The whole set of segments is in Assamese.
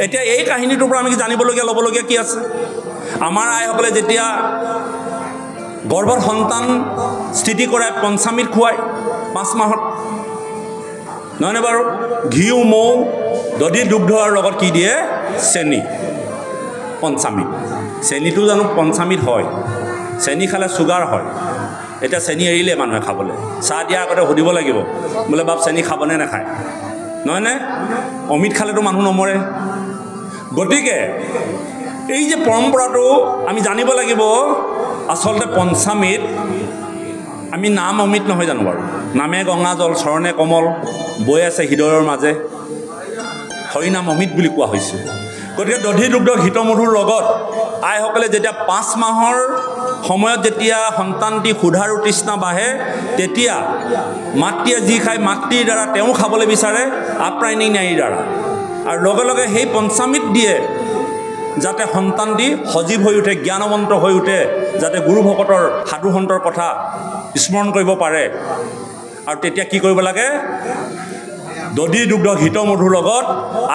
এতিয়া এই কাহিনীটোৰ পৰা আমি জানিবলগীয়া ল'বলগীয়া কি আছে আমাৰ আইসকলে যেতিয়া গৰ্ভত সন্তান স্থিতি কৰাই পঞ্চামৃত খুৱায় 5 মাহত নহয়নে বাৰু ঘিউ মৌ দধি দুগ্ধৰ লগত কি দিয়ে চেনি পঞ্চামৃত চেনিটো জানো পঞ্চামৃত হয় চেনি খালে চুগাৰ হয় এটা চেনি এৰিলে মানুহে খাবলৈ চাহ দিয়া আগতে সুধিব লাগিব বোলে বাপ চেনি খাবনে নাখায় নহয়নে অমিত খালেতো মানুহ নমৰে গতিকে এই যে পৰম্পৰাটো আমি জানিব লাগিব আচলতে পঞ্চামৃত আমি নাম অমিত নহয় জানো বাৰু নামে গংগা জল চৰণে কমল বৈ আছে হৃদয়ৰ মাজে হৰিনাম অমিত বুলি কোৱা হৈছে গতিকে দধি দুগ্ধ ঘিতমধুৰ লগত আইসকলে যেতিয়া 5 মাহৰ সময়ত যেতিয়া সন্তানটি ক্ষুধাৰ তৃষ্ণা বাঢ়ে তেতিয়া মাতৃয়ে যি খায় মাতৃৰ দ্বাৰা তেওঁ খাবলৈ বিচাৰে আপ্ৰায়নী নাৰীৰ দ্বাৰা আৰু লগে লগে সেই পঞ্চামৃত দিয়ে যাতে সন্তানটি সজীৱ হৈ উঠে জ্ঞানৱন্ত হৈ উঠে যাতে গুৰু ভকতৰ সাধু সন্তৰ কথা স্মৰণ কৰিব পাৰে আৰু তেতিয়া কি কৰিব লাগে দধি দুগ্ধ ঘিতমধুৰ লগত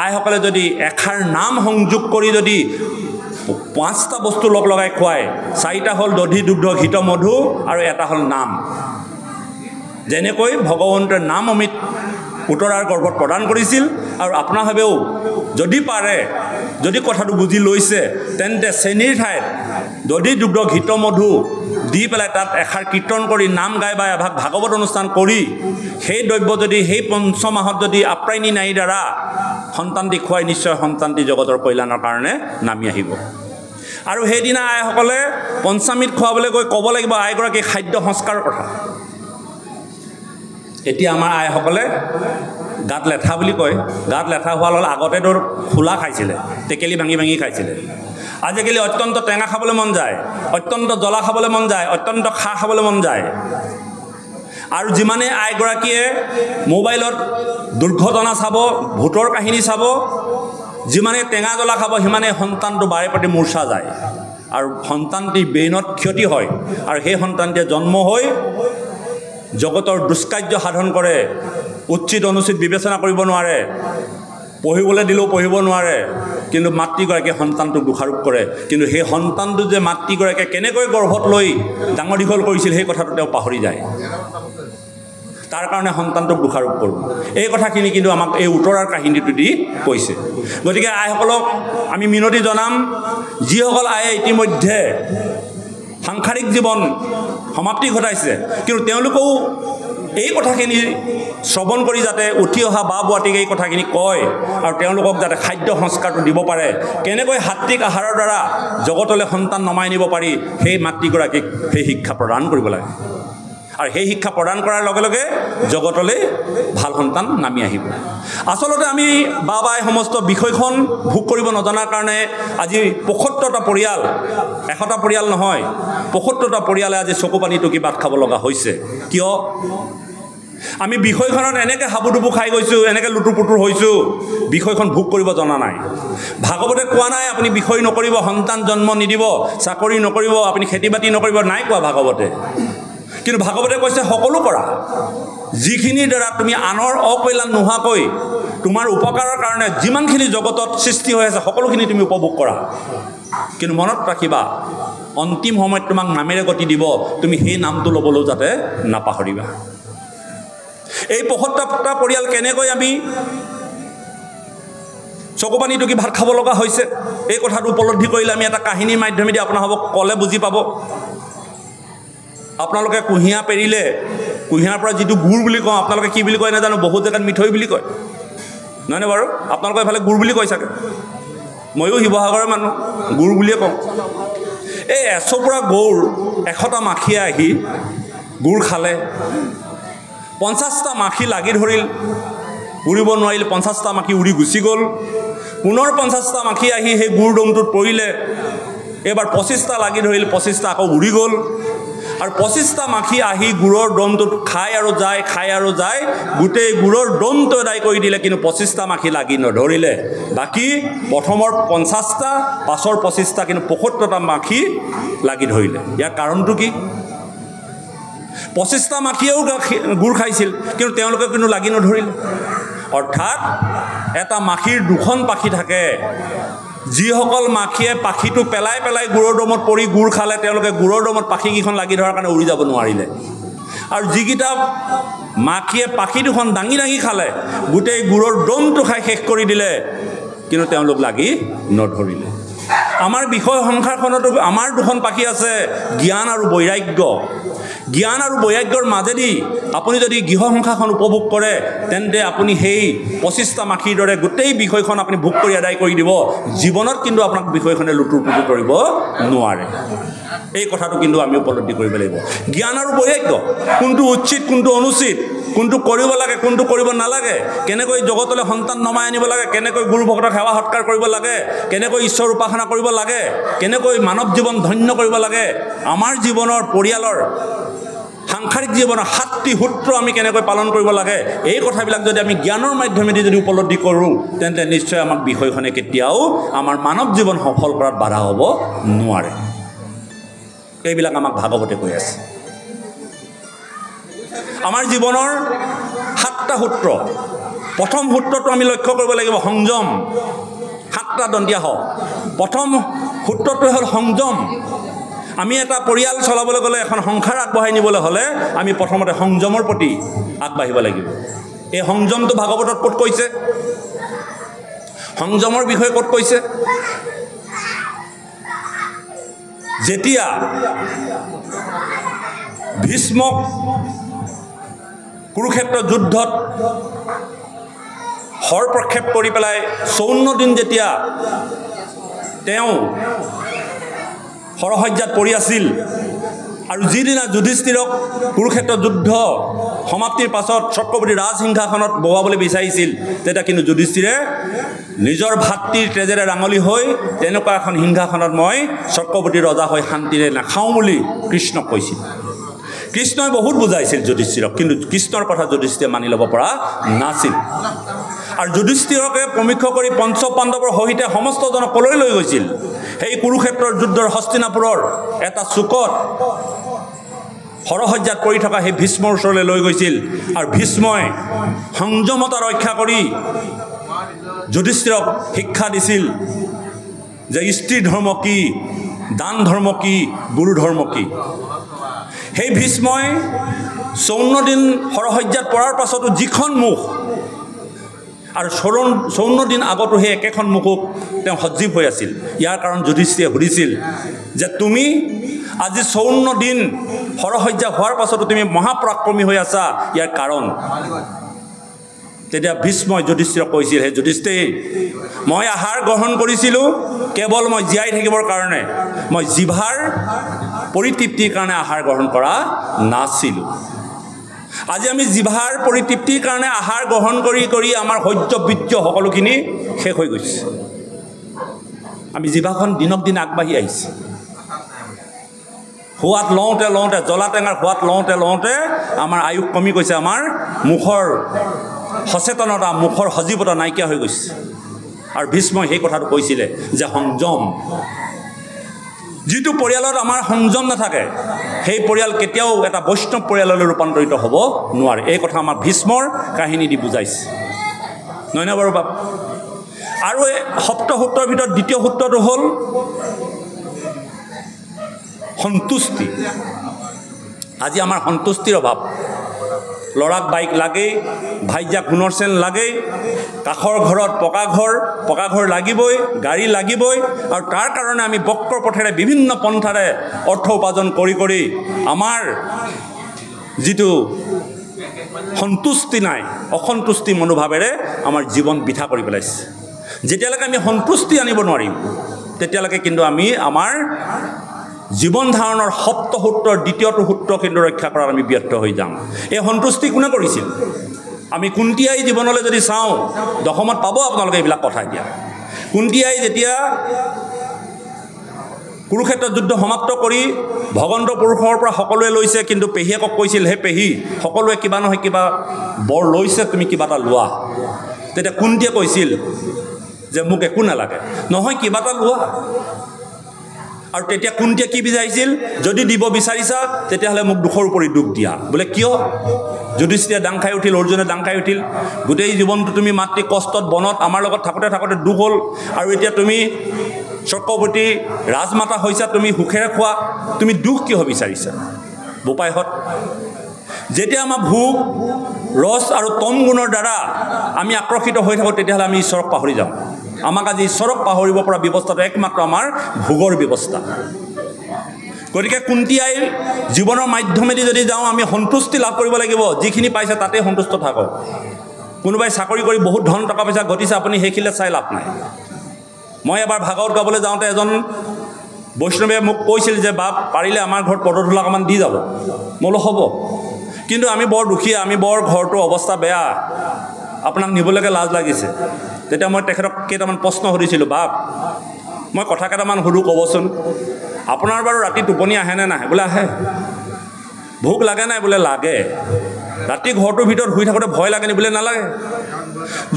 আইসকলে যদি এষাৰ নাম সংযোগ কৰি যদি 5টা বস্তু লগ লগাই খুৱায় 4টা হ'ল দধি দুগ্ধ ঘিতমধু আৰু এটা হ'ল নাম যেনেকৈ ভগৱন্তৰ নাম অমিত উত্তৰাৰ গৰ্ভত প্ৰদান কৰিছিল আৰু আপোনাভাৱেও যদি পাৰে যদি কথাটো বুজি লৈছে তেন্তে চেনিৰ ঠাইত দধি দুগ্ধ ঘিতমধু দি পেলাই তাত এষাৰ কীৰ্তন কৰি নাম গাই বা এভাগ ভাগৱত অনুষ্ঠান কৰি সেই দ্ৰব্য যদি সেই 5 মাহত যদি আপ্ৰায়নী নাৰীৰ দ্বাৰা সন্তানটি খুৱাই নিশ্চয় সন্তানটি জগতৰ কল্যাণৰ কাৰণে নামি আহিব আৰু সেইদিনা আইসকলে পঞ্চামৃত খুৱাবলৈ গৈ ক'ব লাগিব আইগৰাকী খাদ্য সংস্কাৰৰ কথা এতিয়া আমাৰ আইসকলে গাত লেঠা বুলি কয় গাত লেঠা হোৱাৰ লগে আগতে তোৰ খোলা খাইছিলে টেকেলি ভাঙি ভাঙি খাইছিলে আজিকালি অত্যন্ত টেঙা খাবলৈ মন যায় অত্যন্ত জ্বলা খাবলৈ মন যায় অত্যন্ত খাৰ খাবলৈ মন যায় আৰু যিমানে আইগৰাকীয়ে মোবাইলত দুৰ্ঘটনা চাব ভূতৰ কাহিনী চাব যিমানে টেঙা জ্বলা খাব সিমানে সন্তানটো বাৰে প্ৰতি মূৰ্ছা যায় আৰু সন্তানটি ব্ৰেইনত ক্ষতি হয় আৰু সেই সন্তানটিয়ে জন্ম হৈ জগতৰ দুষ্কাৰ্য সাধন কৰে উচিত অনুচিত বিবেচনা কৰিব নোৱাৰে পঢ়িবলৈ দিলেও পঢ়িব নোৱাৰে কিন্তু মাতৃগৰাকীয়ে সন্তানটোক দোষাৰোপ কৰে কিন্তু সেই সন্তানটো যে মাতৃগৰাকীয়ে কেনেকৈ গৰ্ভত লৈ ডাঙৰ দীঘল কৰিছিল সেই কথাটো তেওঁ পাহৰি যায় তাৰ কাৰণে সন্তানটোক দোষাৰোপ কৰোঁ এই কথাখিনি কিন্তু আমাক এই উত্তৰাৰ কাহিনীটো দি কৈছে গতিকে আইসকলক আমি মিনতি জনাম যিসকল আয়ে ইতিমধ্যে সাংসাৰিক জীৱন সমাপ্তি ঘটাইছে কিন্তু তেওঁলোকেও এই কথাখিনি শ্ৰৱণ কৰি যাতে উঠি অহা বা বুৱাটিক এই কথাখিনি কয় আৰু তেওঁলোকক যাতে খাদ্য সংস্কাৰটো দিব পাৰে কেনেকৈ সাত্বিক আহাৰৰ দ্বাৰা জগতলৈ সন্তান নমাই নিব পাৰি সেই মাতৃগৰাকীক সেই শিক্ষা প্ৰদান কৰিব লাগে আৰু সেই শিক্ষা প্ৰদান কৰাৰ লগে লগে জগতলৈ ভাল সন্তান নামি আহিব আচলতে আমি বাবাই সমস্ত বিষয়খন ভোগ কৰিব নজনাৰ কাৰণে আজি ৭৫টা পৰিয়াল ১০০টা পৰিয়াল নহয় ৭৫টা পৰিয়ালে আজি চকু পানী টুকি ভাত খাব লগা হৈছে কিয় আমি বিষয়খনত এনেকৈ হাবুডুবু খাই গৈছোঁ এনেকৈ লুটুৰ পুটুৰ হৈছোঁ বিষয়খন ভোগ কৰিব জনা নাই ভাগৱতে কোৱা নাই আপুনি বিষয় নকৰিব সন্তান জন্ম নিদিব চাকৰি নকৰিব আপুনি খেতি বাতি নকৰিব নাই কোৱা ভাগৱতে কিন্তু ভাগৱতে কৈছে সকলো কৰা যিখিনিৰ দ্বাৰা তুমি আনৰ অকল্যাণ নোহোৱাকৈ তোমাৰ উপকাৰৰ কাৰণে যিমানখিনি জগতত সৃষ্টি হৈ আছে সকলোখিনি তুমি উপভোগ কৰা কিন্তু মনত ৰাখিবা অন্তিম সময়ত তোমাক নামেৰে গতি দিব তুমি সেই নামটো ল'বলৈ যাতে নাপাহৰিবা এই ৭৫টা পৰিয়াল কেনেকৈ আমি চকু পানী টুকি ভাত খাব লগা হৈছে এই কথাটো উপলব্ধি কৰিলে আমি এটা কাহিনীৰ মাধ্যমেদি আপোনালোকক ক'লে বুজি পাব আপোনালোকে কুঁহিয়া পেৰিলে কুঁহিয়াৰ পৰা যিটো গুড় বুলি কওঁ আপোনালোকে কি বুলি কয় নাজানো বহুত জেগাত মিঠৈ বুলি কয় নহয়নে বাৰু আপোনালোকে এফালে গুড় বুলি কয় চাগে ময়ো শিৱসাগৰৰ মানুহ গুড় বুলিয়ে কওঁ এই এচপৰা গৌৰ ১০০টা মাখিয়ে আহি গুড় খালে ৫০টা মাখি লাগি ধৰিল উৰিব নোৱাৰিল ৫০টা মাখি উৰি গুচি গ'ল পুনৰ ৫০টা মাখি আহি সেই গুড় দমটোত পৰিলে এবাৰ ২৫টা লাগি ধৰিল ২৫টা আকৌ উৰি গ'ল আৰু ২৫টা মাখি আহি গুড়ৰ দমটোত খাই আৰু যায় গোটেই গুড়ৰ দমটো এদাই কৰি দিলে কিন্তু ২৫টা মাখি লাগি নধৰিলে বাকী প্ৰথমৰ ৫০টা পাছৰ ২৫টা কিন্তু ৭৫টা মাখি লাগি ধৰিলে ইয়াৰ কাৰণটো কি ২৫টা মাখিয়েও গুড় খাইছিল কিন্তু তেওঁলোকে কিন্তু লাগি নধৰিলে অৰ্থাৎ এটা মাখিৰ দুখন পাখি থাকে যিসকল মাখিয়ে পাখিটো পেলাই পেলাই গুড়ৰ দমত পৰি গুড় খালে তেওঁলোকে গুড়ৰ দমত পাখিকেইখন লাগি ধৰাৰ কাৰণে উৰি যাব নোৱাৰিলে আৰু যিকেইটা মাখিয়ে পাখি দুখন দাঙি দাঙি খালে গোটেই গুড়ৰ দমটো খাই শেষ কৰি দিলে কিন্তু তেওঁলোক লাগি নধৰিলে আমাৰ বিষয় সংসাৰখনতো আমাৰ দুখন পাখি আছে জ্ঞান আৰু বৈৰাগ্য জ্ঞান আৰু বৈৰাগ্যৰ মাজেদি আপুনি যদি গৃহ সংসাৰখন উপভোগ কৰে তেন্তে আপুনি সেই 25টা মাখিৰ দৰে গোটেই বিষয়খন আপুনি ভোগ কৰি আদায় কৰি দিব জীৱনত কিন্তু আপোনাক বিষয়খনে লুটুৰ পুটুৰ কৰিব নোৱাৰে এই কথাটো কিন্তু আমি উপলব্ধি কৰিব লাগিব জ্ঞান আৰু বৈৰাগ্য কোনটো উচিত কোনটো অনুচিত কোনটো কৰিব লাগে কোনটো কৰিব নালাগে কেনেকৈ জগতলৈ সন্তান নমাই আনিব লাগে কেনেকৈ গুৰু ভক্তক সেৱা সৎকাৰ কৰিব লাগে কেনেকৈ ঈশ্বৰ উপাসনা কৰিব লাগে কেনেকৈ মানৱ জীৱন ধন্য কৰিব লাগে আমাৰ জীৱনৰ পৰিয়ালৰ সাংসাৰিক জীৱনৰ 7টি সূত্ৰ আমি কেনেকৈ পালন কৰিব লাগে এই কথাবিলাক যদি আমি জ্ঞানৰ মাধ্যমেদি যদি উপলব্ধি কৰোঁ তেন্তে নিশ্চয় আমাক বিষয়খনে কেতিয়াও আমাৰ মানৱ জীৱন সফল কৰাত বাধা হ'ব নোৱাৰে এইবিলাক আমাক ভাগৱতে কৈ আছে আমাৰ জীৱনৰ 7টা সূত্ৰ প্ৰথম সূত্ৰটো আমি লক্ষ্য কৰিব লাগিব সংযম 7টা দন্তীয়া হ প্ৰথম সূত্ৰটো হ'ল সংযম আমি এটা পৰিয়াল চলাবলৈ গ'লে এখন সংসাৰ আগবঢ়াই নিবলৈ হ'লে আমি প্ৰথমতে সংযমৰ প্ৰতি আগবাঢ়িব লাগিব এই সংযমটো ভাগৱতত ক'ত কৈছে সংযমৰ বিষয়ে ক'ত কৈছে যেতিয়া ভীষ্মক কুৰুক্ষেত্ৰ যুদ্ধত হৰ প্ৰক্ষেপ কৰি পেলাই 54 দিন যেতিয়া তেওঁ হৰসজ্জাত পৰি আছিল আৰু যিদিনা যুধিষ্ঠিৰক কুৰুক্ষেত্ৰ যুদ্ধ সমাপ্তিৰ পাছত চক্ৰৱৰ্তী ৰাজসিংহাসনত বহাবলৈ বিচাৰিছিল তেতিয়া কিন্তু যুধিষ্ঠিৰে নিজৰ ভাতৃৰ তেজেৰে ৰাঙলী হৈ তেনেকুৱা এখন সিংহাসনত মই চক্ৰৱৰ্তী ৰজা হৈ শান্তিৰে নাখাওঁ বুলি কৃষ্ণক কৈছিল কৃষ্ণই বহুত বুজাইছিল যুধিষ্ঠিৰক কিন্তু কৃষ্ণৰ কথা যুধিষ্ঠিৰে মানি ল'ব পৰা নাছিল আৰু যুধিষ্ঠিৰকে সমীক্ষ কৰি পঞ্চ পাণ্ডৱৰ সহিতে সমস্তজনক কলৈ লৈ গৈছিল সেই কুৰুক্ষেত্ৰৰ যুদ্ধৰ হস্তিনাপুৰৰ এটা চুকত হৰসজ্জাত পৰি থকা সেই ভীষ্মৰ ওচৰলৈ লৈ গৈছিল আৰু ভীষ্মই সংযমতা ৰক্ষা কৰি যুধিষ্ঠিৰক শিক্ষা দিছিল যে স্ত্ৰী ধৰ্ম কি দান ধৰ্ম কি গুৰু ধৰ্ম কি সেই ভীষ্মই 54 দিন হৰসজ্জাত পৰাৰ পাছতো যিখন মুখ আৰু 54 দিন আগতো সেই একেখন মুখক তেওঁ সজীৱ হৈ আছিল ইয়াৰ কাৰণ যুধিষ্ঠিৰে সুধিছিল যে তুমি আজি 54 দিন হৰসজ্জা হোৱাৰ পাছতো তুমি মহাপৰাক্ৰমী হৈ আছা ইয়াৰ কাৰণ তেতিয়া ভীষ্মই যুধিষ্ঠিৰক কৈছিল হে যুধিষ্ঠিৰ মই আহাৰ গ্ৰহণ কৰিছিলোঁ কেৱল মই জীয়াই থাকিবৰ কাৰণে মই জিভাৰ পৰিতৃপ্তিৰ কাৰণে আহাৰ গ্ৰহণ কৰা নাছিলোঁ আজি আমি জিভাৰ পৰিতৃপ্তিৰ কাৰণে আহাৰ গ্ৰহণ কৰি কৰি আমাৰ সহ্য বীৰ্য সকলোখিনি শেষ হৈ গৈছে আমি জিভাখন দিনক দিন আগবাঢ়ি আহিছে সোৱাদ লওঁতে লওঁতে জ্বলা টেঙাৰ সোৱাদ লওঁতে লওঁতে আমাৰ আয়ুস কমি গৈছে আমাৰ মুখৰ সচেতনতা মুখৰ সজীৱতা নাইকিয়া হৈ গৈছে আৰু ভীষ্মই সেই কথাটো কৈছিলে যে সংযম যিটো পৰিয়ালত আমাৰ সংযম নাথাকে সেই পৰিয়াল কেতিয়াও এটা বৈষ্ণৱ পৰিয়াললৈ ৰূপান্তৰিত হ'ব নোৱাৰে এই কথা আমাৰ ভীষ্মৰ কাহিনী দি বুজাইছে নহয়নে বাৰু বাপ আৰু এই সপ্ত সূত্ৰৰ ভিতৰত দ্বিতীয় সূত্ৰটো হ'ল সন্তুষ্টি আজি আমাৰ সন্তুষ্টিৰ অভাৱ ল'ৰাক বাইক লাগেই ভাইজাক সোণৰ চেন লাগেই কাষৰ ঘৰত পকা ঘৰ লাগিবই গাড়ী লাগিবই আৰু তাৰ কাৰণে আমি বক্ৰ পথেৰে বিভিন্ন পন্থাৰে অৰ্থ উপাৰ্জন কৰি কৰি আমাৰ যিটো সন্তুষ্টি নাই অসন্তুষ্টি মনোভাৱেৰে আমাৰ জীৱন বৃথা কৰি পেলাইছে যেতিয়ালৈকে আমি সন্তুষ্টি আনিব নোৱাৰিম তেতিয়ালৈকে কিন্তু আমি আমাৰ জীৱন ধাৰণৰ সপ্ত সূত্ৰৰ দ্বিতীয়টো সূত্ৰ কিন্তু ৰক্ষা কৰাত আমি ব্যৰ্থ হৈ যাম এই সন্তুষ্টি কোনে কৰিছিল আমি কুন্তীয়াই জীৱনলৈ যদি চাওঁ দশমত পাব আপোনালোকে এইবিলাক কথা এতিয়া কুন্তীয়াই যেতিয়া কুৰুক্ষেত্ৰ যুদ্ধ সমাপ্ত কৰি ভগৱন্ত পুৰুষৰ পৰা সকলোৱে লৈছে কিন্তু পেহীয়েকক কৈছিল হে পেহী সকলোৱে কিবা নহয় কিবা বৰ লৈছে তুমি কিবা এটা লোৱা তেতিয়া কুন্তীয়ে কৈছিল যে মোক একো নালাগে নহয় কিবা এটা লোৱা আৰু তেতিয়া কুন্তীয়ে কি বিচাৰিছিল যদি দিব বিচাৰিছা তেতিয়াহ'লে মোক দুখৰ উপৰি দুখ দিয়া বোলে কিয় যুধিষ্ঠিৰে ডাং খাই উঠিল অৰ্জুনে ডাং খাই উঠিল গোটেই জীৱনটো তুমি মাতৃ কষ্টত বনত আমাৰ লগত থাকোঁতে থাকোঁতে দুখ হ'ল আৰু এতিয়া তুমি চক্ৰৱৰ্তী ৰাজমাতা হৈছা তুমি সুখেৰে খোৱা তুমি দুখ কিয় বিচাৰিছা বোপাইহঁত যেতিয়া আমাৰ ভোগ ৰস আৰু তম গুণৰ দ্বাৰা আমি আকৰ্ষিত হৈ থাকোঁ তেতিয়াহ'লে আমি ঈশ্বৰক পাহৰি যাওঁ আমাক আজি ঈশ্বৰক পাহৰিব পৰা ব্যৱস্থাটো একমাত্ৰ আমাৰ ভোগৰ ব্যৱস্থা গতিকে কুন্তি আইৰ জীৱনৰ মাধ্যমেদি যদি যাওঁ আমি সন্তুষ্টি লাভ কৰিব লাগিব যিখিনি পাইছে তাতে সন্তুষ্ট থাকক কোনোবাই চাকৰি কৰি বহুত ধন টকা পইচা ঘটিছে আপুনি সেইখিনিলে চাই লাভ নাই মই এবাৰ ভাগৱত গাবলৈ যাওঁতে এজন বৈষ্ণৱে মোক কৈছিল যে বাপ পাৰিলে আমাৰ ঘৰত পদধূলা অকণমান দি যাব মই বোলো হ'ব কিন্তু আমি বৰ দুখীয়া আমি বৰ ঘৰটোৰ অৱস্থা বেয়া আপোনাক নিবলৈকে লাজ লাগিছে তেতিয়া মই তেখেতক কেইটামান প্ৰশ্ন সুধিছিলোঁ বাপ মই কথা কেইটামান সুধোঁ ক'বচোন আপোনাৰ বাৰু ৰাতি টোপনি আহেনে নাহে বোলে আহে ভোক লাগে নাই বোলে লাগে ৰাতি ঘৰটোৰ ভিতৰত শুই থাকোঁতে ভয় লাগে নি বোলে নালাগে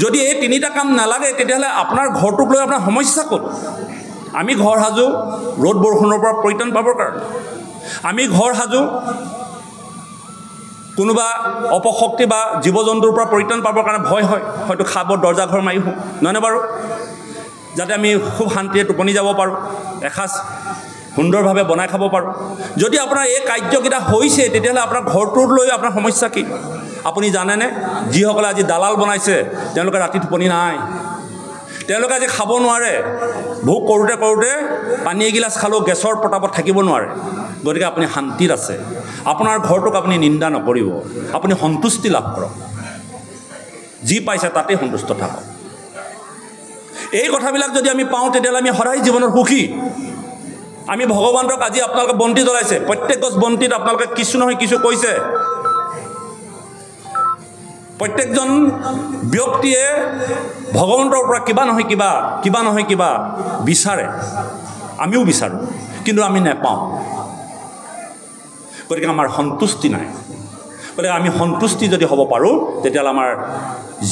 যদি এই তিনিটা কাম নালাগে তেতিয়াহ'লে আপোনাৰ ঘৰটোক লৈ আপোনাৰ সমস্যা ক'ত আমি ঘৰ সাজো ৰ'দ বৰষুণৰ পৰা পৰিত্ৰাণ পাবৰ কাৰণে আমি ঘৰ সাজো কোনোবা অপশক্তি বা জীৱ জন্তুৰ পৰা পৰিত্ৰাণ পাবৰ কাৰণে ভয় হয় হয়তো খাব দৰ্জা ঘৰ মাৰি শুওঁ নহয়নে বাৰু যাতে আমি খুব শান্তিৰে টোপনি যাব পাৰোঁ এসাঁজ সুন্দৰভাৱে বনাই খাব পাৰোঁ যদি আপোনাৰ এই কাৰ্যকেইটা হৈছে তেতিয়াহ'লে আপোনাৰ ঘৰটোৰ লৈ আপোনাৰ সমস্যা কি আপুনি জানেনে যিসকলে আজি দালাল বনাইছে তেওঁলোকে ৰাতি টোপনি নাই তেওঁলোকে আজি খাব নোৱাৰে ভোগ কৰোঁতে কৰোঁতে পানী এগিলাচ খালেও গেছৰ প্ৰতাপত থাকিব নোৱাৰে গতিকে আপুনি শান্তিত আছে আপোনাৰ ঘৰটোক আপুনি নিন্দা নকৰিব আপুনি সন্তুষ্টি লাভ কৰক যি পাইছে তাতে সন্তুষ্ট থাকক এই কথাবিলাক যদি আমি পাওঁ তেতিয়াহ'লে আমি সদায় জীৱনত সুখী আমি ভগৱানক আজি আপোনালোকে বন্তি জ্বলাইছে প্ৰত্যেক গছ বন্তিত আপোনালোকে কিছু নহয় কিছু কৈছে প্ৰত্যেকজন ব্যক্তিয়ে ভগৱন্তৰ পৰা কিবা নহয় কিবা বিচাৰে আমিও বিচাৰোঁ কিন্তু আমি নেপাওঁ গতিকে আমাৰ সন্তুষ্টি নাই গতিকে আমি সন্তুষ্টি যদি হ'ব পাৰোঁ তেতিয়াহ'লে আমাৰ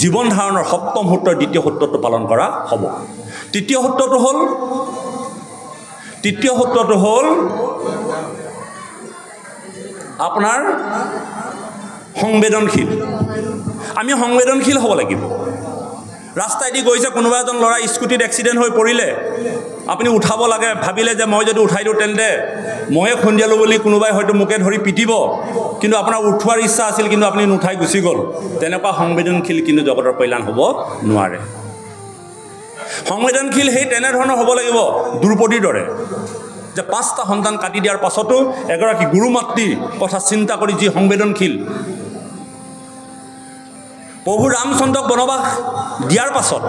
জীৱন ধাৰণৰ সপ্তম সূত্ৰৰ দ্বিতীয় সূত্ৰটো পালন কৰা হ'ব তৃতীয় সূত্ৰটো হ'ল আপোনাৰ সংবেদনশীল আমি সংবেদনশীল হ'ব লাগিব ৰাস্তাইদি গৈছে কোনোবা এজন ল'ৰা স্কুটিত এক্সিডেণ্ট হৈ পৰিলে আপুনি উঠাব লাগে ভাবিলে যে মই যদি উঠাই দিওঁ তেন্তে ময়ে খুন্দিয়ালোঁ বুলি কোনোবাই হয়তো মোকে ধৰি পিটিব কিন্তু আপোনাৰ উঠোৱাৰ ইচ্ছা আছিল কিন্তু আপুনি নুঠাই গুচি গ'ল তেনেকুৱা সংবেদনশীল কিন্তু জগতৰ কল্যাণ হ'ব নোৱাৰে সংবেদনশীল সেই তেনেধৰণৰ হ'ব লাগিব দ্ৰৌপদীৰ দৰে যে 5টা সন্তান কাটি দিয়াৰ পাছতো এগৰাকী গুৰু মাতৃৰ কথা চিন্তা কৰি যি সংবেদনশীল প্ৰভু ৰামচন্দ্ৰক বনবাস দিয়াৰ পাছত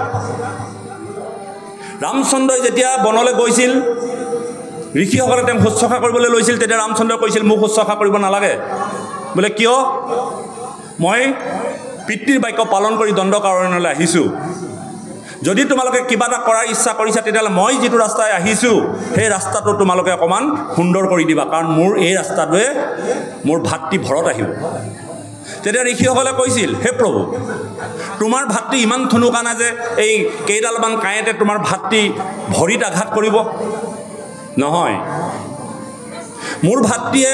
ৰামচন্দ্ৰই যেতিয়া বনলৈ গৈছিল ঋষিসকলে তেওঁক শুশ্ৰূষা কৰিবলৈ লৈছিল তেতিয়া ৰামচন্দ্ৰই কৈছিল মোক শুশ্ৰূষা কৰিব নালাগে বোলে কিয় মই পিতৃৰ বাক্য পালন কৰি দণ্ডকাৰণ্যলৈ আহিছোঁ যদি তোমালোকে কিবা এটা কৰাৰ ইচ্ছা কৰিছা তেতিয়াহ'লে মই যিটো ৰাস্তাই আহিছোঁ সেই ৰাস্তাটো তোমালোকে অকণমান সুন্দৰ কৰি দিবা কাৰণ মোৰ এই ৰাস্তাটোৱে মোৰ ভাতৃ ভৰত আহিব তেতিয়া ঋষিসকলে কৈছিল হে প্ৰভু তোমাৰ ভাতৃ ইমান থুনুকা নাই যে এই কেইডালমান কাঁইতে তোমাৰ ভাতৃ ভৰিত আঘাত কৰিব নহয় মোৰ ভাতৃয়ে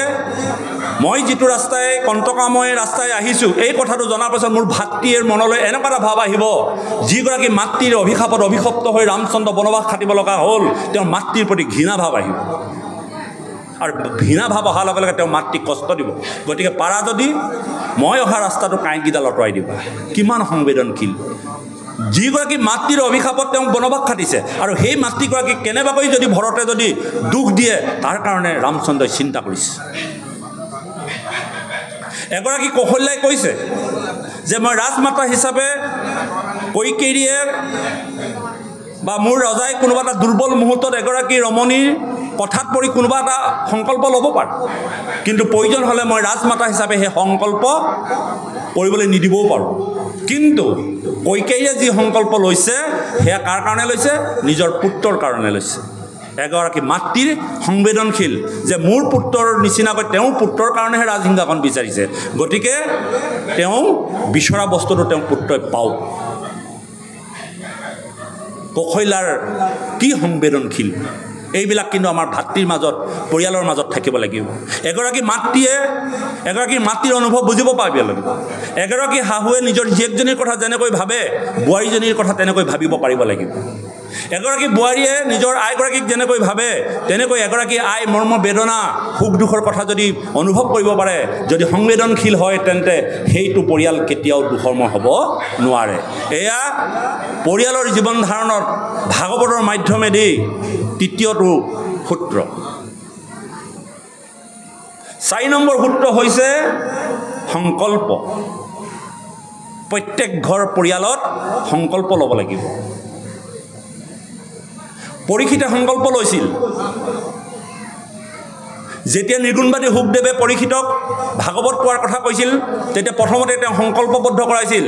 মই যিটো ৰাস্তাই কণ্টকাময় ৰাস্তাই আহিছোঁ এই কথাটো জনাৰ পাছত মোৰ ভাতৃৰ মনলৈ এনেকুৱা এটা ভাৱ আহিব যিগৰাকী মাতৃৰ অভিশাপত অভিশপ্ত হৈ ৰামচন্দ্ৰ বনবাস খাটিব লগা হ'ল তেওঁৰ মাতৃৰ প্ৰতি ঘৃণা ভাৱ আহিব আৰু ঘৃণা ভাৱ অহাৰ লগে লগে তেওঁ মাতৃক কষ্ট দিব গতিকে পাৰা যদি মই অহা ৰাস্তাটো কাঁইটকেইডাল আঁতৰাই দিবা কিমান সংবেদনশীল যিগৰাকী মাতৃৰ অভিশাপত তেওঁক বনবাস খাটিছে আৰু সেই মাতৃগৰাকীক কেনেবাকৈ যদি ভৰতে যদি দুখ দিয়ে তাৰ কাৰণে ৰামচন্দ্ৰই চিন্তা কৰিছে এগৰাকী কৌশল্যাই কৈছে যে মই ৰাজমাতা হিচাপে কৈকেয়ীয়ে বা মোৰ ৰজাই কোনোবা এটা দুৰ্বল মুহূৰ্তত এগৰাকী ৰমণীৰ কথাত পৰি কোনোবা এটা সংকল্প ল'ব পাৰে কিন্তু প্ৰয়োজন হ'লে মই ৰাজমাতা হিচাপে সেই সংকল্প কৰিবলৈ নিদিবও পাৰোঁ কিন্তু কৈকেয়ীয়ে যি সংকল্প লৈছে সেয়া কাৰ কাৰণে লৈছে নিজৰ পুত্ৰৰ কাৰণে লৈছে এগৰাকী মাতৃৰ সংবেদনশীল যে মোৰ পুত্ৰৰ নিচিনাকৈ তেওঁৰ পুত্ৰৰ কাৰণেহে ৰাজসিংহাসন বিচাৰিছে গতিকে তেওঁ বিচৰা বস্তুটো তেওঁ পুত্ৰই পাওক কৌশল্যাৰ কি সংবেদনশীল এইবিলাক কিন্তু আমাৰ ভাতৃৰ মাজত পৰিয়ালৰ মাজত থাকিব লাগিব এগৰাকী মাতৃৰ অনুভৱ বুজিব পাৰিব লাগিব এগৰাকী শাহুৱে নিজৰ জীয়েকজনীৰ কথা যেনেকৈ ভাবে বোৱাৰীজনীৰ কথা তেনেকৈ ভাবিব পাৰিব লাগিব এগৰাকী বোৱাৰীয়ে নিজৰ আইগৰাকীক যেনেকৈ ভাবে তেনেকৈ এগৰাকী আই মৰ্ম বেদনা সুখ দুখৰ কথা যদি অনুভৱ কৰিব পাৰে যদি সংবেদনশীল হয় তেন্তে সেইটো পৰিয়াল কেতিয়াও দুখৰময় হ'ব নোৱাৰে এয়া পৰিয়ালৰ জীৱন ধাৰণত ভাগৱতৰ মাধ্যমেদি তৃতীয়টো সূত্ৰ 4 নম্বৰ সূত্ৰ হৈছে সংকল্প প্ৰত্যেক ঘৰ পৰিয়ালত সংকল্প ল'ব লাগিব পৰীক্ষিতে সংকল্প লৈছিল যেতিয়া নিৰ্গুণবাদী শুকদেৱে পৰীক্ষিতক ভাগৱত কোৱাৰ কথা কৈছিল তেতিয়া প্ৰথমতে তেওঁ সংকল্পবদ্ধ কৰাইছিল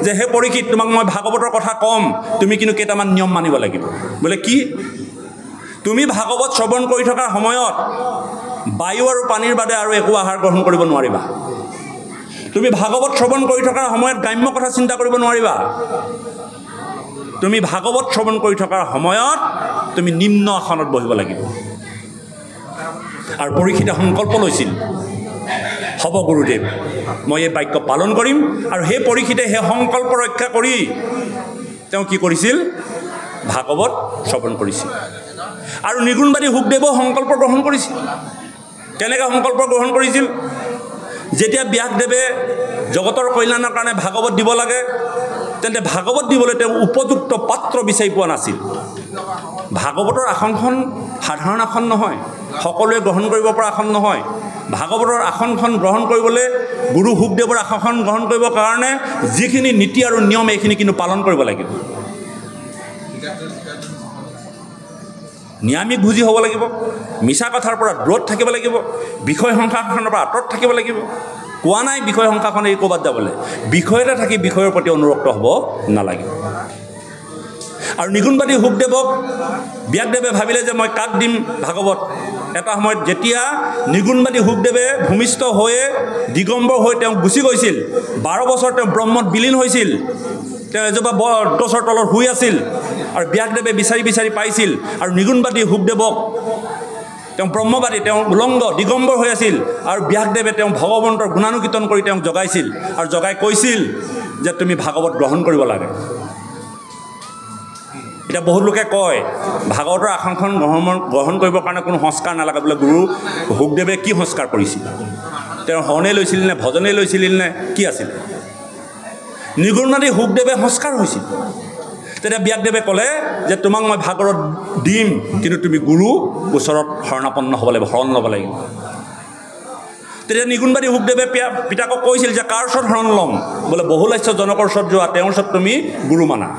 যে হে পৰীক্ষিত তোমাক মই ভাগৱতৰ কথা কম তুমি কিন্তু কেইটামান নিয়ম মানিব লাগিব বোলে কি তুমি ভাগৱত শ্ৰৱণ কৰি থকাৰ সময়ত বায়ু আৰু পানীৰ বাদে আৰু একো আহাৰ গ্ৰহণ কৰিব নোৱাৰিবা তুমি ভাগৱত শ্ৰৱণ কৰি থকাৰ সময়ত গ্ৰাম্য কথা চিন্তা কৰিব নোৱাৰিবা তুমি ভাগৱত শ্ৰৱণ কৰি থকাৰ সময়ত তুমি নিম্ন আসনত বহিব লাগিব আৰু পৰীক্ষিতে সংকল্প লৈছিল হ'ব গুৰুদেৱ মই এই বাক্য পালন কৰিম আৰু সেই পৰীক্ষিতে সেই সংকল্প ৰক্ষা কৰি তেওঁ কি কৰিছিল ভাগৱত শ্ৰৱণ কৰিছিল আৰু নিৰ্গুণবাদী শুকদেৱো সংকল্প গ্ৰহণ কৰিছিল কেনেকৈ সংকল্প গ্ৰহণ কৰিছিল যেতিয়া ব্যাসদেৱে জগতৰ কল্যাণৰ কাৰণে ভাগৱত দিব লাগে তেন্তে ভাগৱত দিবলৈ তেওঁ উপযুক্ত পাত্ৰ বিচাৰি পোৱা নাছিল ভাগৱতৰ আসনখন সাধাৰণ আসন নহয় সকলোৱে গ্ৰহণ কৰিব পৰা আসন নহয় ভাগৱতৰ আসনখন গ্ৰহণ কৰিবলৈ গুৰু শুকদেৱৰ আসনখন গ্ৰহণ কৰিবৰ কাৰণে যিখিনি নীতি আৰু নিয়ম এইখিনি কিন্তু পালন কৰিব লাগিব নিৰামিষ ভোজী হ'ব লাগিব মিছা কথাৰ পৰা দূৰত থাকিব লাগিব বিষয় সংসাৰখনৰ পৰা আঁতৰত থাকিব লাগিব কোৱা নাই বিষয় সংসাৰখন এই ক'ৰবাত যাবলৈ বিষয়তে থাকি বিষয়ৰ প্ৰতি অনুৰক্ত হ'ব নালাগিব আৰু নিৰ্গুণবাদী শুকদেৱক ব্যাসদেৱে ভাবিলে যে মই কাক দিম ভাগৱত এটা সময়ত যেতিয়া নিৰ্গুণবাদী শুকদেৱে ভূমিষ্ঠ হৈয়ে দিগম্বৰ হৈ তেওঁ গুচি গৈছিল 12 বছৰ তেওঁ ব্ৰহ্মত বিলীন হৈছিল তেওঁ এজোপা গছৰ তলত শুই আছিল আৰু ব্যাসদেৱে বিচাৰি বিচাৰি পাইছিল আৰু নিৰ্গুণবাদী শুকদেৱক তেওঁ ব্ৰহ্মবাদী তেওঁ উলংগ দিগম্বৰ হৈ আছিল আৰু ব্যাসদেৱে তেওঁ ভগৱন্তৰ গুণানুকীৰ্তন কৰি তেওঁক জগাইছিল আৰু জগাই কৈছিল যে তুমি ভাগৱত গ্ৰহণ কৰিব লাগে এতিয়া বহুত লোকে কয় ভাগৱতৰ আসনখন গ্ৰহণ কৰিবৰ কাৰণে কোনো সংস্কাৰ নালাগে বোলে গুৰু শুকদেৱে কি সংস্কাৰ কৰিছিল তেওঁ হৰণে লৈছিল নে ভজনে লৈছিল নে কি আছিল নিৰ্গুণবাদী শুকদেৱে সংস্কাৰ হৈছিল তেতিয়া ব্যাসদেৱে ক'লে যে তোমাক মই ভাগৱত দিম কিন্তু তুমি গুৰু ওচৰত শৰণাপন্ন হ'ব লাগিব শৰণ ল'ব লাগিব তেতিয়া নিৰ্গুণবাদী শুকদেৱে পিতাকক কৈছিল যে কাৰ ওচৰত শৰণ ল'ম বোলে বহুলাস্য জনকৰ ওচৰত যোৱা তেওঁৰ ওচৰত তুমি গুৰু মানা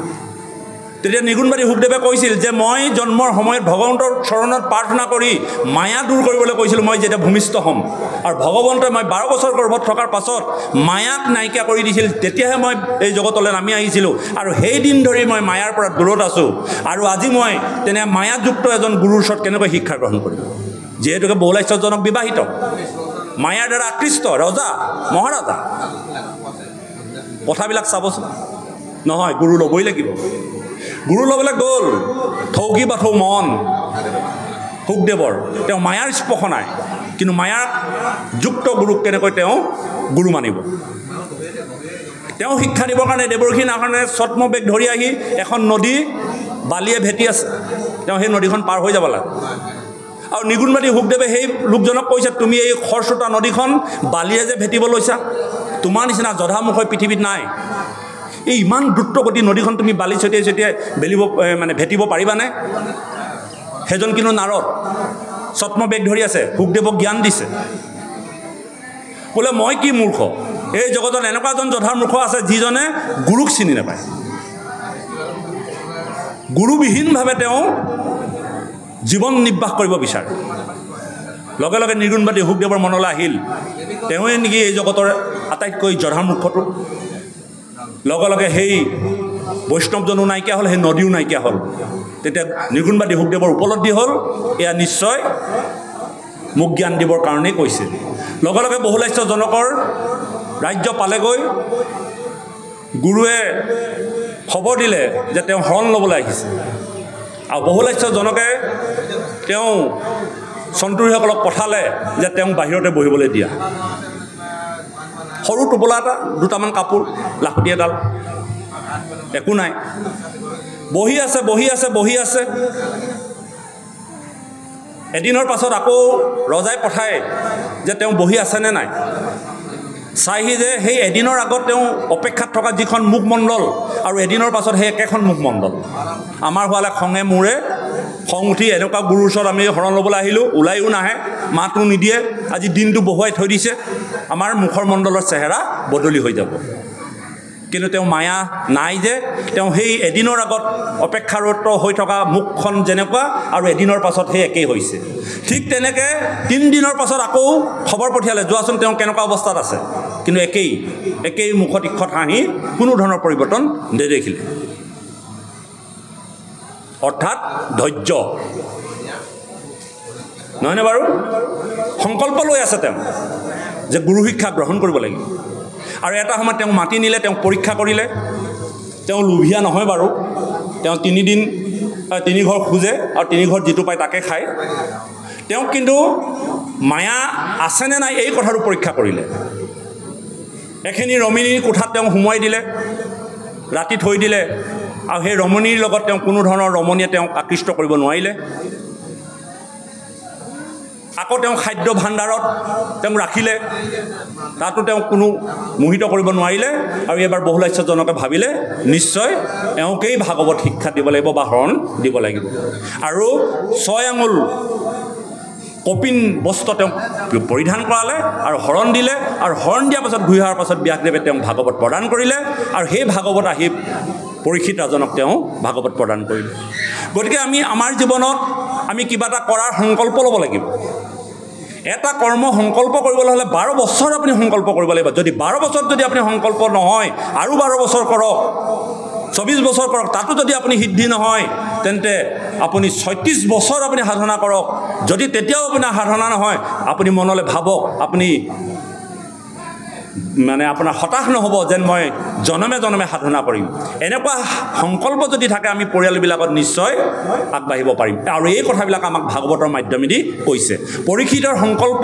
তেতিয়া নিৰ্গুণবাদী শুকদেৱে কৈছিল যে মই জন্মৰ সময়ত ভগৱন্তৰ চৰণত প্ৰাৰ্থনা কৰি মায়া দূৰ কৰিবলৈ কৈছিলোঁ মই যেতিয়া ভূমিষ্ঠ হ'ম আৰু ভগৱন্তই মই 12 বছৰ গৰ্ভত থকাৰ পাছত মায়াক নাইকিয়া কৰি দিছিল তেতিয়াহে মই এই জগতলৈ নামি আহিছিলোঁ আৰু সেই দিন ধৰি মই মায়াৰ পৰা দূৰত আছোঁ আৰু আজি মই তেনে মায়াযুক্ত এজন গুৰুৰ ওচৰত কেনেকৈ শিক্ষা গ্ৰহণ কৰিম যিহেতুকে বহুলাস্যজনক বিবাহিত মায়াৰ দ্বাৰা আকৃষ্ট ৰজা মহাৰাজা কথাবিলাক চাবচোন নহয় গুৰু ল'বই লাগিব গুৰু ল'বলৈ গ'ল থৌকি বাথৌ মন শুকদেৱৰ তেওঁ মায়াৰ স্পৰ্শ নাই কিন্তু মায়াৰ যুক্ত গুৰুক কেনেকৈ তেওঁ গুৰু মানিব তেওঁ শিক্ষা দিবৰ কাৰণে দেৱৰ্ষি নাৰায়ণে ছদ্মবেগ ধৰি আহি এখন নদী বালিয়ে ভেটি আছে তেওঁ সেই নদীখন পাৰ হৈ যাব লাগে আৰু নিৰ্গুণবাদী শুকদেৱে সেই লোকজনক কৈছে তুমি এই খৰস্ৰোতা নদীখন বালিয়ে যে ভেটিব লৈছা তোমাৰ নিচিনা জধামুখৰ পৃথিৱীত নাই এই ইমান দ্ৰুতগতি নদীখন তুমি বালি ছটিয়াই বেলিব মানে ভেটিব পাৰিবানে সেইজন কিন্তু নাৰদ ছদ্মবেগ ধৰি আছে শুকদেৱক জ্ঞান দিছে বোলে মই কি মূৰ্খ এই জগতত এনেকুৱা এজন জধাৰ মূৰ্খ আছে যিজনে গুৰুক চিনি নাপায় গুৰুবিহীনভাৱে তেওঁ জীৱন নিৰ্বাহ কৰিব বিচাৰে লগে লগে নিৰ্গুণবাদী শুকদেৱৰ মনলৈ আহিল তেওঁৱে নেকি এই জগতৰ আটাইতকৈ জধাৰ মূৰ্খটো লগে লগে সেই বৈষ্ণৱজনো নাইকিয়া হ'ল সেই নদীও নাইকিয়া হ'ল তেতিয়া নিৰ্গুণবাদী শুকদেৱৰ উপলব্ধি হ'ল এয়া নিশ্চয় মোক জ্ঞান দিবৰ কাৰণেই কৈছিল লগে লগে বহুলাস্য জনকৰ ৰাজ্য পালেগৈ গুৰুৱে খবৰ দিলে যে তেওঁ শৰণ ল'বলৈ আহিছে আৰু বহুলাস্য জনকে তেওঁ সন্তুৰীসকলক পঠালে যে তেওঁ বাহিৰতে বহিবলৈ দিয়া। সৰু টোপোলা এটা, দুটামান কাপোৰ, লাখুটি এডাল, একো নাই। বহি আছে। এদিনৰ পাছত আকৌ ৰজাই পঠায় যে তেওঁ বহি আছেনে নাই। চাইহি যে সেই এদিনৰ আগত তেওঁ অপেক্ষাত থকা যিখন মুখমণ্ডল আৰু এদিনৰ পাছত সেই একেখন মুখমণ্ডল। আমাৰ হোৱালে খঙে মূৰে খং উঠি এনেকুৱা গুৰুৰ ওচৰত আমি শৰণ ল'বলৈ আহিলোঁ, ওলাইও নাহে, মাতো নিদিয়ে, আজি দিনটো বহুৱাই থৈ দিছে, আমাৰ মুখৰ মণ্ডলৰ চেহেৰা বদলি হৈ যাব। কিন্তু তেওঁ মায়া নাই যে তেওঁ সেই এদিনৰ আগত অপেক্ষাৰত হৈ থকা মুখখন যেনেকুৱা আৰু এদিনৰ পাছত সেই একেই হৈছে। ঠিক তেনেকৈ 3 দিনৰ পাছত আকৌ খবৰ পঠিয়ালে, যোৱাচোন তেওঁ কেনেকুৱা অৱস্থাত আছে। কিন্তু একেই মুখত ইক্ষত হাঁহি, কোনো ধৰণৰ পৰিৱৰ্তন নেদেখিলে। অৰ্থাৎ ধৈৰ্য নহয়নে বাৰু? সংকল্প লৈ আছে তেওঁ যে গুৰু শিক্ষা গ্ৰহণ কৰিব লাগিব। আৰু এটা সময়ত তেওঁ মাতি নিলে, তেওঁক পৰীক্ষা কৰিলে। তেওঁ লোভীয়া নহয় বাৰু, তেওঁ 3 ঘৰ খোজে আৰু 3 ঘৰ যিটো পায় তাকে খায়। তেওঁক কিন্তু মায়া আছেনে নাই এই কথাটো পৰীক্ষা কৰিলে। এখিনি ৰমণীৰ কোঠাত তেওঁ সোমোৱাই দিলে, ৰাতি থৈ দিলে, আৰু সেই ৰমণীৰ লগত তেওঁ কোনো ধৰণৰ ৰমণীয়ে তেওঁক আকৃষ্ট কৰিব নোৱাৰিলে। আকৌ তেওঁ খাদ্য ভাণ্ডাৰত তেওঁক ৰাখিলে, তাতো তেওঁ কোনো মোহিত কৰিব নোৱাৰিলে। আৰু এবাৰ বহুলাস্যজনকে ভাবিলে নিশ্চয় এওঁকেই ভাগৱত শিক্ষা দিব লাগিব বা শৰণ দিব লাগিব। আৰু 6 আঙুল কপিন বস্ত্ৰ তেওঁক পৰিধান কৰালে আৰু শৰণ দিলে। আৰু শৰণ দিয়াৰ পাছত ঘূৰি অহাৰ পাছত ব্যাসদেৱে তেওঁক ভাগৱত প্ৰদান কৰিলে। আৰু সেই ভাগৱত আহি পৰীক্ষিত ৰাজনক তেওঁ ভাগৱত প্ৰদান কৰিলে। গতিকে আমাৰ জীৱনত আমি কিবা এটা কৰাৰ সংকল্প ল'ব লাগিব। এটা কৰ্ম সংকল্প কৰিবলৈ হ'লে 12 বছৰ আপুনি সংকল্প কৰিব লাগিব। যদি 12 বছৰত যদি আপুনি সংকল্প নহয়, আৰু 12 বছৰ কৰক, 24 বছৰ কৰক, তাতো যদি আপুনি সিদ্ধি নহয়, তেন্তে আপুনি 36 বছৰ আপুনি সাধনা কৰক। যদি তেতিয়াও আপোনাৰ সাধনা নহয়, আপুনি মনলৈ ভাবক, আপুনি আপোনাৰ হতাশ নহ'ব যেন মই জনমে জনমে সাধনা কৰিম। এনেকুৱা সংকল্প যদি থাকে, আমি পৰিয়ালবিলাকত নিশ্চয় আগবাঢ়িব পাৰিম। আৰু এই কথাবিলাক আমাক ভাগৱতৰ মাধ্যমেদি কৈছে। পৰীক্ষিতৰ সংকল্প,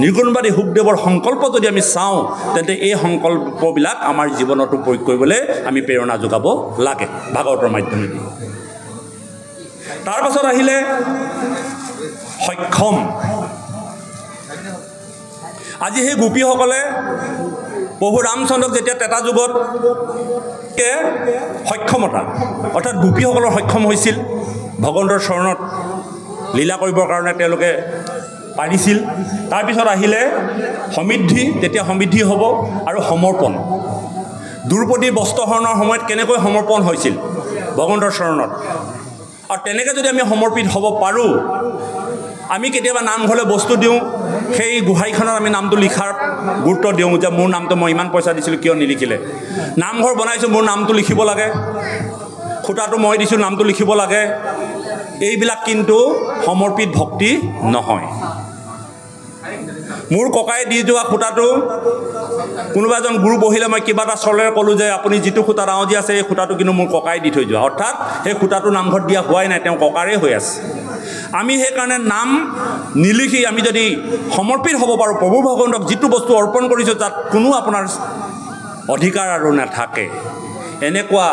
নিৰ্গুণবাদী শুকদেৱৰ সংকল্প যদি আমি চাওঁ, তেন্তে এই সংকল্পবিলাক আমাৰ জীৱনতো প্ৰয়োগ কৰিবলৈ আমি প্ৰেৰণা যোগাব লাগে ভাগৱতৰ মাধ্যমেদি। তাৰ পাছত আহিলে সক্ষম। আজি সেই গোপীসকলে প্ৰভু ৰামচন্দ্ৰক যেতিয়া ত্ৰেতা যুগত সক্ষমতা, অৰ্থাৎ গোপীসকলৰ সক্ষম হৈছিল ভগৱন্তৰ চৰণত লীলা কৰিবৰ কাৰণে তেওঁলোকে পাৰিছিল। তাৰপিছত আহিলে সমৃদ্ধি, তেতিয়া সমৃদ্ধি হ'ব, আৰু সমৰ্পণ। দ্ৰৌপদীৰ বস্ত্ৰহৰণৰ সময়ত কেনেকৈ সমৰ্পণ হৈছিল ভগৱন্তৰ চৰণত, আৰু তেনেকৈ যদি আমি সমৰ্পিত হ'ব পাৰোঁ, আমি কেতিয়াবা নামঘৰলৈ বস্তু দিওঁ, সেই গোহাঁইখনত আমি নামটো লিখাৰ গুৰুত্ব দিওঁ যে মোৰ নামটো মই ইমান পইচা দিছিলোঁ কিয় নিলিখিলে। নামঘৰ বনাইছোঁ, মোৰ নামটো লিখিব লাগে, খুঁটাটো মই দিছোঁ, নামটো লিখিব লাগে। এইবিলাক কিন্তু সমৰ্পিত ভক্তি নহয়। মোৰ ককাই দি যোৱা খুঁটাটো কোনোবা এজন গুৰু বহিলে মই কিবা এটা চলেৰে ক'লোঁ যে আপুনি যিটো খুঁটাত আউজি আছে এই খুঁটাটো কিন্তু মোৰ ককাই দি থৈ যোৱা, অৰ্থাৎ সেই খুঁটাটো নামঘৰত দিয়া হোৱাই নাই, তেওঁ ককাৰেই হৈ আছে। আমি সেইকাৰণে নাম নিলিখি আমি যদি সমৰ্পিত হ'ব পাৰোঁ প্ৰভু ভগৱন্তক, যিটো বস্তু অৰ্পণ কৰিছোঁ তাত কোনো আপোনাৰ অধিকাৰ আৰু নাথাকে। এনেকুৱা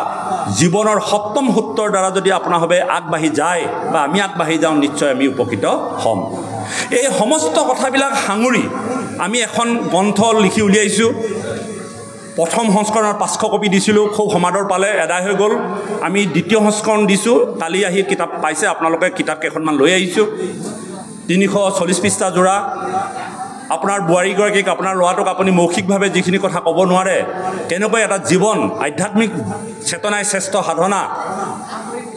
জীৱনৰ সপ্তম সূত্ৰৰ দ্বাৰা যদি আপোনাৰভাৱে আগবাঢ়ি যায় বা আমি আগবাঢ়ি যাওঁ, নিশ্চয় আমি উপকৃত হ'ম। এই সমস্ত কথাবিলাক সাঙুৰি আমি এখন গ্ৰন্থ লিখি উলিয়াইছোঁ। প্ৰথম সংস্কৰণৰ 500 কপি দিছিলোঁ, খুব সমাদৰ পালে, এদায় হৈ গ'ল। আমি দ্বিতীয় সংস্কৰণ দিছোঁ, কালি আহি কিতাপ পাইছে আপোনালোকে, কিতাপ কেইখনমান লৈ আহিছোঁ। 340 পৃষ্ঠা যোৰা। আপোনাৰ বোৱাৰীগৰাকীক, আপোনাৰ ল'ৰাটোক আপুনি মৌখিকভাৱে যিখিনি কথা ক'ব নোৱাৰে, কেনেকৈ এটা জীৱন আধ্যাত্মিক চেতনাই শ্ৰেষ্ঠ সাধনা,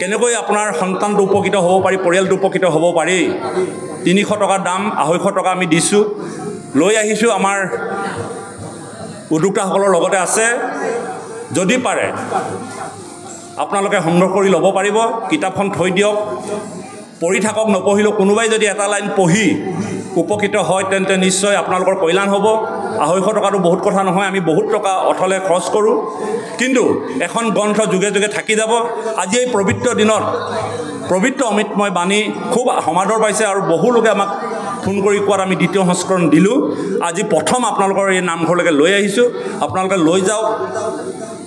কেনেকৈ আপোনাৰ সন্তানটো উপকৃত হ'ব পাৰি, পৰিয়ালটো উপকৃত হ'ব পাৰি, 300 টকাৰ দাম, 250 টকা আমি দিছোঁ, লৈ আহিছোঁ। আমাৰ উদ্যোক্তাসকলৰ লগতে আছে। যদি পাৰে আপোনালোকে সংগ্ৰহ কৰি ল'ব পাৰিব। কিতাপখন থৈ দিয়ক, পঢ়ি থাকক, নপঢ়িলেও কোনোবাই যদি এটা লাইন পঢ়ি উপকৃত হয়, তেন্তে নিশ্চয় আপোনালোকৰ কল্যাণ হ'ব। 250 টকাটো বহুত কথা নহয়, আমি বহুত টকা অথলে খৰচ কৰোঁ, কিন্তু এখন গ্ৰন্থ যুগে যুগে থাকি যাব। আজি এই পবিত্ৰ দিনত পবিত্ৰ অমৃতময় বাণী খুব সমাদৰ পাইছে আৰু বহু লোকে আমাক ফোন কৰি কোৱাত আমি দ্বিতীয় সংস্কৰণ দিলোঁ। আজি প্ৰথম আপোনালোকৰ এই নামঘৰলৈকে লৈ আহিছোঁ, আপোনালোকে লৈ যাওক,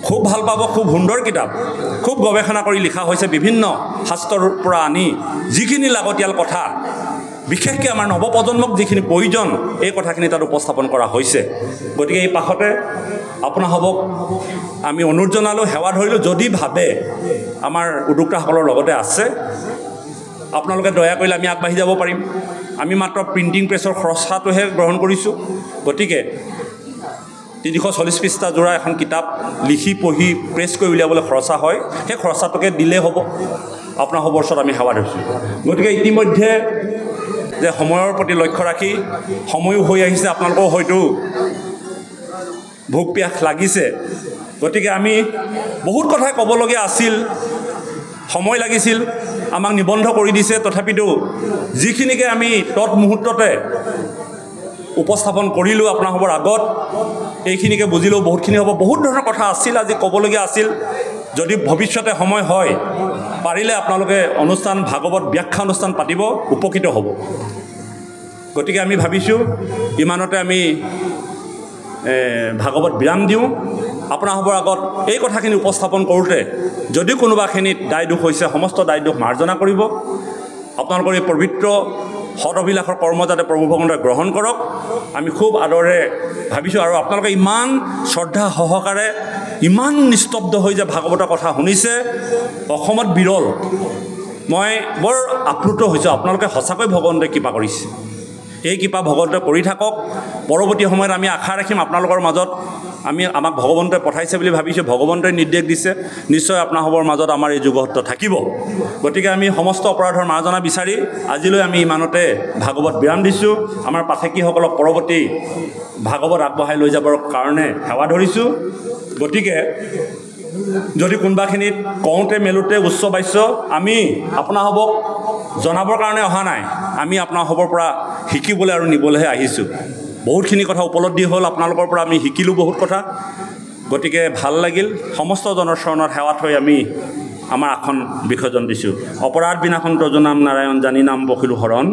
খুব ভাল পাব। খুব সুন্দৰ কিতাপ, খুব গৱেষণা কৰি লিখা হৈছে, বিভিন্ন শাস্ত্ৰৰ পৰা আনি যিখিনি লাগতিয়াল কথা, বিশেষকৈ আমাৰ নৱপ্ৰজন্মক যিখিনি প্ৰয়োজন, এই কথাখিনি তাত উপস্থাপন কৰা হৈছে। গতিকে এই পাশতে আপোনাসৱক আমি অনুৰোধ জনালোঁ, সেৱা ধৰিলোঁ। যদি ভাবে আমাৰ উদ্যোক্তাসকলৰ লগতে আছে, আপোনালোকে দয়া কৰিলে আমি আগবাঢ়ি যাব পাৰিম। আমি মাত্ৰ প্ৰিণ্টিং প্ৰেছৰ খৰচাটোহে গ্ৰহণ কৰিছোঁ। গতিকে 340 পৃষ্ঠা জোৰা এখন কিতাপ লিখি পঢ়ি প্ৰেছ কৰি উলিয়াবলৈ খৰচা হয়, সেই খৰচাটোকে দিলেই হ'ব। আপোনাসৱৰ ওচৰত আমি সেৱা ধৰিছোঁ। গতিকে ইতিমধ্যে যে সময়ৰ প্ৰতি লক্ষ্য ৰাখি সময়ো হৈ আহিছে, আপোনালোকৰ হয়তো ভোক পিয়াস লাগিছে। গতিকে আমি বহুত কথাই ক'বলগীয়া আছিল, সময় লাগিছিল, আমাক নিবন্ধ কৰি দিছে। তথাপিতো যিখিনিকে আমি তৎমুহূৰ্ততে উপস্থাপন কৰিলোঁ আপোনাসৱৰ আগত, এইখিনিকে বুজিলেও বহুতখিনি হ'ব। বহুত ধৰণৰ কথা আছিল আজি ক'বলগীয়া আছিল। যদি ভৱিষ্যতে সময় হয়, পাৰিলে আপোনালোকে অনুষ্ঠান, ভাগৱত ব্যাখ্যা অনুষ্ঠান পাতিব, উপকৃত হ'ব। গতিকে আমি ভাবিছোঁ ইমানতে আমি ভাগৱত বিৰাম দিওঁ। আপোনাসৱৰ আগত এই কথাখিনি উপস্থাপন কৰোঁতে যদি কোনোবাখিনিত দায় দোষ হৈছে, সমস্ত দায় দোষ মাৰ্জনা কৰিব। আপোনালোকৰ এই পবিত্ৰ সৎ অভিলাষৰ কৰ্ম যাতে প্ৰভু ভগৱন্তই গ্ৰহণ কৰক, আমি খুব আদৰে ভাবিছোঁ। আৰু আপোনালোকে ইমান শ্ৰদ্ধা সহকাৰে, ইমান নিস্তব্ধ হৈ যে ভাগৱতৰ কথা শুনিছে, অসমত বিৰল। মই বৰ আপ্লুত হৈছোঁ। আপোনালোকে সঁচাকৈ ভগৱন্তই কৃপা কৰিছে। এই কৃপা ভগৱন্তই কৰি থাকক। পৰৱৰ্তী সময়ত আমি আশা ৰাখিম আপোনালোকৰ মাজত আমাক ভগৱন্তই পঠাইছে বুলি ভাবিছোঁ, ভগৱন্তই নিৰ্দেশ দিছে, নিশ্চয় আপোনাসৱৰ মাজত আমাৰ এই যুগহত্য থাকিব। গতিকে আমি সমস্ত অপৰাধৰ মাৰ্জনা বিচাৰি আজিলৈ আমি ইমানতে ভাগৱত বিৰাম দিছোঁ। আমাৰ পাঠকীসকলক পৰৱৰ্তী ভাগৱত আগবঢ়াই লৈ যাবৰ কাৰণে সেৱা ধৰিছোঁ। গতিকে যদি কোনোবাখিনিত কওঁতে মেলোঁতে উচ্চ বাচ্য, আমি আপোনাসৱক জনাবৰ কাৰণে অহা নাই, আমি আপোনাসৱৰ পৰা শিকিবলৈ আৰু নিবলৈহে আহিছোঁ। বহুতখিনি কথা উপলব্ধি হ'ল, আপোনালোকৰ পৰা আমি শিকিলোঁ বহুত কথা। গতিকে ভাল লাগিল। সমস্ত জনচৰণত সেৱা থৈ আমি আমাৰ আসন বিসৰ্জন দিছোঁ। অপৰাধ বিনাশন তজনাম নাৰায়ণ, জানি নাম বকিলো হৰণ,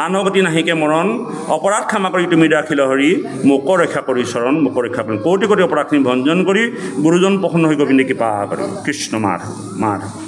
আনগতি নাহিকে মৰণ, অপৰাধ ক্ষমা কৰি তুমি ৰাখিল হৰি, মোক ৰক্ষা কৰি চৰণ, মোক ৰক্ষা কৰি কোটি কোটি অপৰাধখিনি ভঞ্জন কৰি গুৰুজন প্ৰসন্ন হৈ গোবিন্দে কৃপা কৰি। কৃষ্ণ মাধৱ মাধৱ।